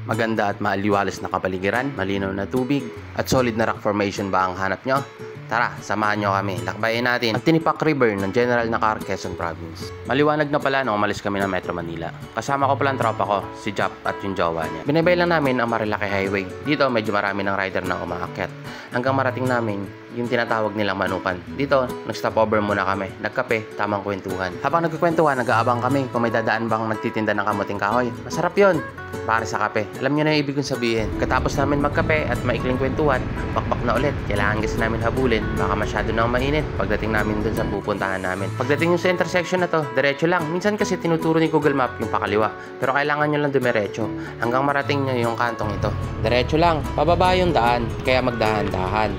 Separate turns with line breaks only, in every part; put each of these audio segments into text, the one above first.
Maganda at maaliwalas na kapaligiran, malinaw na tubig, at solid na rock formation ba ang hanap nyo? Tara, samahan nyo kami. Lakbayin natin ang Tinipak River ng General Nakar, Quezon Province. Maliwanag na pala nung umalis kami ng Metro Manila. Kasama ko pala ang tropa ko, si Jap at yung jowa niya. Binabay lang namin ang Marilaki Highway. Dito medyo marami ng rider na umaakyat. Hanggang marating namin yung tinatawag nilang Manukan. Dito, nag-stop over muna kami. Nagkape, tamang kwentuhan. Habang nagkukwentuhan, nag-aabang kami kung may dadaan bang nagtitinda ng kamuting kahoy. Masarap yon para sa kape. Alam nyo na yung ibig kong sabihin. Katapos namin magkape at maikling kwentuhan, bakbak na ulit. Kailangan kasi namin habulin. Baka masyado na mainit pagdating namin dun sa pupuntahan namin. Pagdating yung sa intersection na to, diretso lang. Minsan kasi tinuturo ni Google Map yung pakaliwa. Pero kailangan nyo lang dumiretso hanggang marating nyo yung kantong ito. Diretso lang. Pababa yung daan. Kaya magdahan-dahan.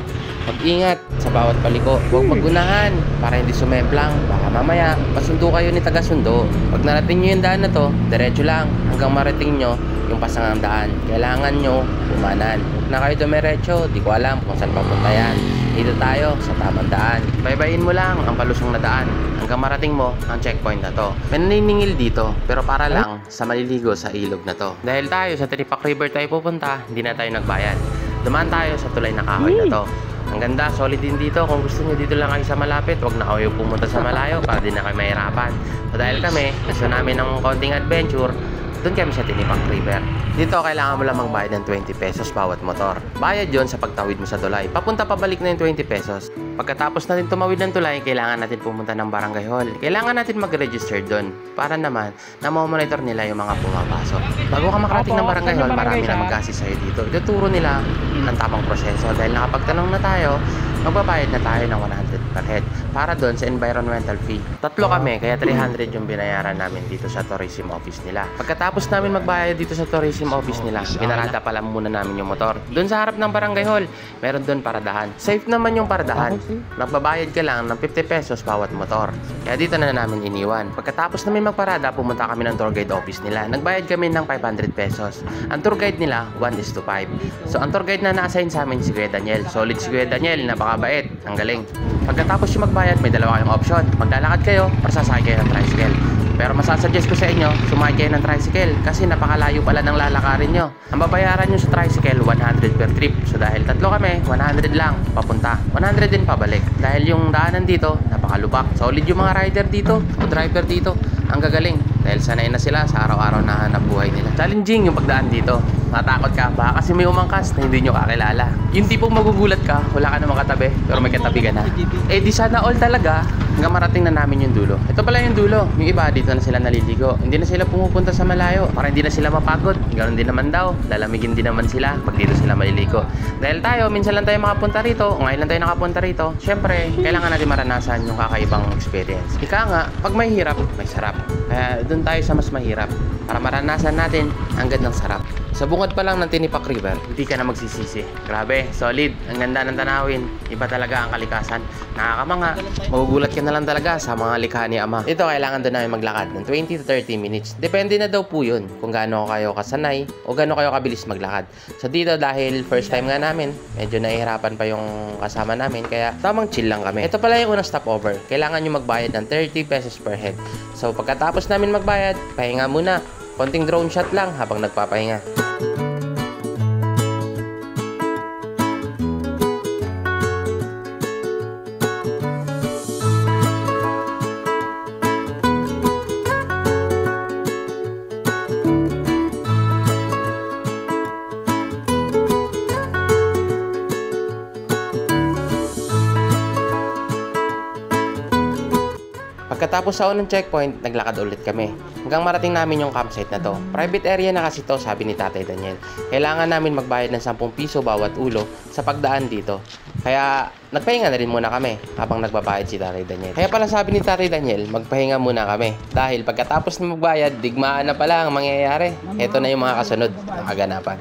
Mag-ingat sa bawat paliko. Huwag magunahan para hindi sumemplang. Baka mamaya, pasundo kayo ni taga-sundo. Pag narating nyo yung daan na to, diretso lang hanggang marating nyo yung pasangang daan. Kailangan nyo umanan. Huwag na kayo dumiretso. Di ko alam kung saan papunta yan. Dito tayo sa tamang daan. Baybayin mo lang ang palusong na daan hanggang marating mo ang checkpoint na to. May naniningil dito pero para lang sa maliligo sa ilog na to. Dahil tayo sa Tinipak River tayo pupunta, hindi na tayo nagbayad. Dumaan tayo sa tulay na kahoy na to. Ang ganda, solid din dito. Kung gusto nyo dito lang kayo sa malapit, huwag na kayo pumunta sa malayo para din na kayo mahirapan. So dahil kami, gusto namin ng konting adventure, doon kami sa Tinipak River. Dito, kailangan mo lang magbayad ng 20 pesos bawat motor. Bayad yon sa pagtawid mo sa tulay. Papunta pabalik na yung 20 pesos. Pagkatapos natin tumawid ng tulay, kailangan natin pumunta ng barangay hall. Kailangan natin mag-register doon para naman na monitor nila yung mga pumapasok. Bago ka makarating ng barangay hall, marami na mag-assist sa'yo dito. Ituturo nila ang tamang proseso. Dahil nakapagtanong na tayo, magbabayad na tayo ng 100 per head para doon sa environmental fee. Tatlo kami, kaya 300 yung binayaran namin dito sa tourism office nila. Pagkatapos namin magbayad dito sa tourism office nila, pinarada pala muna namin yung motor. Doon sa harap ng barangay hall, meron doon paradahan. Safe naman yung paradahan. Nagbabayad ka lang ng 50 pesos bawat motor. Kaya dito na namin iniwan. Pagkatapos namin magparada, pumunta kami ng tour guide office nila. Nagbayad kami ng 500 pesos. Ang tour guide nila, 1:5. So ang tour guide na na-assign sa amin si Kuya Daniel. Solid si Kuya Daniel, napakabait. Ang galing. Pagkatapos yung magbayad, may dalawa kayong option. Maglalakad kayo, or sasakay kayo ng tricycle. Pero masasuggest ko sa inyo, sumakay kayo ng tricycle kasi napakalayo pala ng lalakarin nyo. Ang babayaran nyo sa tricycle, 100 per trip. So dahil tatlo kami, 100 lang papunta. 100 din pabalik. Dahil yung daanan dito, napakalubak. Solid yung mga rider dito o driver dito. Ang gagaling. Dahil sanay na sila sa araw-araw na hanap buhay nila. Challenging yung pagdaan dito. Matakot ka ba? Kasi may umangkas na hindi nyo kakilala. Yung tipong magugulat ka, wala ka namang katabi, pero may katabi ka na. Eh di sana all talaga, hanggang marating na namin yung dulo. Ito pala yung dulo. Yung iba, dito na sila naliligo. Hindi na sila pumupunta sa malayo para hindi na sila mapagod. Ganoon din naman daw. Lalamigin din naman sila pag dito sila maliligo. Dahil tayo, minsan lang tayo makapunta rito, ngayon lang tayo nakapunta rito. Syempre, kailangan natin maranasan yung kakaibang experience. Ika nga, pag may hirap, may sarap. Kaya doon tayo sa mas mahirap para maranasan natin ang gandang sarap. Sa bungad pa lang ng Tinipak River, hindi ka na magsisisi. Grabe, solid. Ang ganda ng tanawin. Iba talaga ang kalikasan. Nakakamanga. Magugulat ka na lang talaga sa mga likha ni Ama. Ito, kailangan doon namin maglakad ng 20 to 30 minutes. Depende na daw po yun kung gaano kayo kasanay o gaano kayo kabilis maglakad. So dito, dahil first time nga namin, medyo nahihirapan pa yung kasama namin. Kaya tamang chill lang kami. Ito pala yung unang stopover. Kailangan nyo magbayad ng 30 pesos per head. So pagkatapos namin magbayad, pahinga muna. Konting drone shot lang habang nagpapahinga. Pagkatapos sa unang checkpoint, naglakad ulit kami. Hanggang marating namin yung campsite na to. Private area na kasi to, sabi ni Tatay Daniel. Kailangan namin magbayad ng 10 piso bawat ulo sa pagdaan dito. Kaya nagpahinga na rin muna kami habang nagbabayad si Tatay Daniel. Kaya pala sabi ni Tatay Daniel, magpahinga muna kami. Dahil pagkatapos na magbayad, digmaan na pala ang mangyayari. Ito na yung mga kasunod na kaganapan.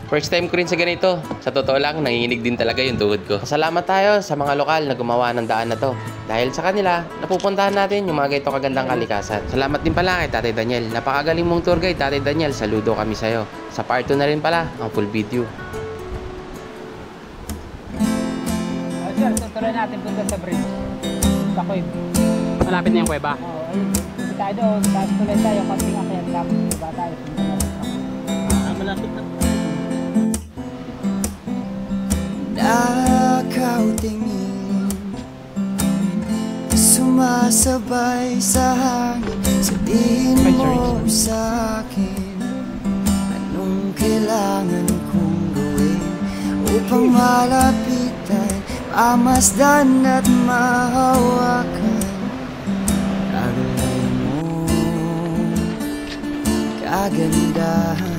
First time ko rin sa ganito. Sa totoo lang, nanginginig din talaga yung tuhod ko. Salamat tayo sa mga lokal na gumawa ng daan na to. Dahil sa kanila, napupuntahan natin yung mga ganito kagandang kalikasan. Salamat din pala kay Tatay Daniel. Napakagaling mong tour guide, Tatay Daniel. Saludo kami sa'yo. Sa part 2 na rin pala ang full video.
Sir, tutuloy natin punta sa bridge. Sa ako eh.
Malapit na yung kuweba.
Oo, ayun. Hindi tayo doon. Tapos tuloy tayo. Konting akyat. Tapos diba tayo.
Malapit na.
Nakautingin, sumasabay sa hangin. Sabihin mo sa'kin, anong kailangan kong gawin upang malapitan, mamasdan at mahawakan. Kagalay mo, kagandahan